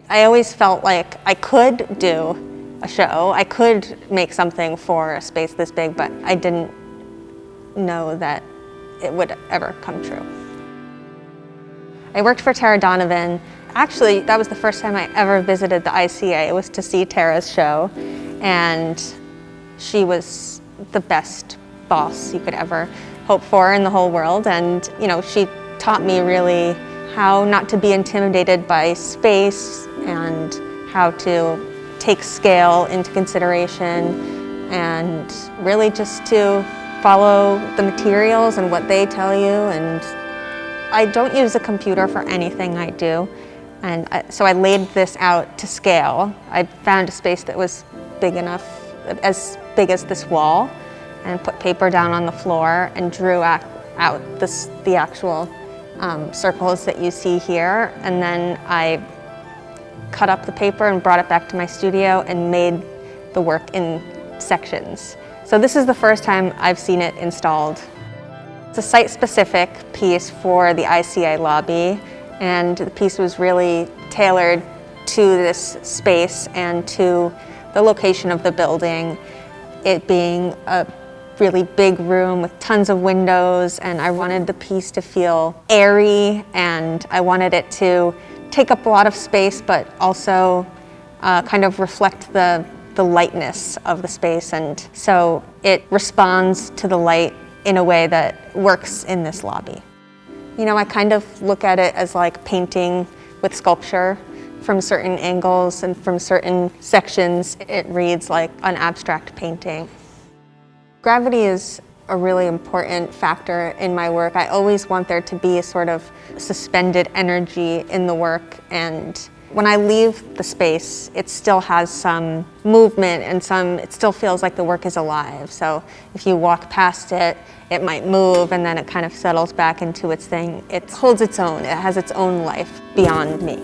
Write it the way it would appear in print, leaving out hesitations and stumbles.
I always felt like I could do a show, I could make something for a space this big, but I didn't know that it would ever come true. I worked for Tara Donovan. Actually, that was the first time I ever visited the ICA. It was to see Tara's show, and she was the best boss you could ever hope for in the whole world. And she taught me really how not to be intimidated by space and how to take scale into consideration, and really just to follow the materials and what they tell you. And I don't use a computer for anything I do, and so I laid this out to scale. I found a space that was big enough, as big as this wall, and put paper down on the floor and drew out the actual circles that you see here. And then I cut up the paper and brought it back to my studio and made the work in sections. So this is the first time I've seen it installed. It's a site-specific piece for the ICA lobby, and the piece was really tailored to this space and to the location of the building, it being a really big room with tons of windows, and I wanted the piece to feel airy, and I wanted it to take up a lot of space but also kind of reflect the lightness of the space, and so it responds to the light in a way that works in this lobby. I kind of look at it as like painting with sculpture. From certain angles and from certain sections, it reads like an abstract painting. Gravity is a really important factor in my work. I always want there to be a sort of suspended energy in the work, and when I leave the space, it still has some movement and it still feels like the work is alive. So if you walk past it, it might move and then it kind of settles back into its thing. It holds its own, it has its own life beyond me.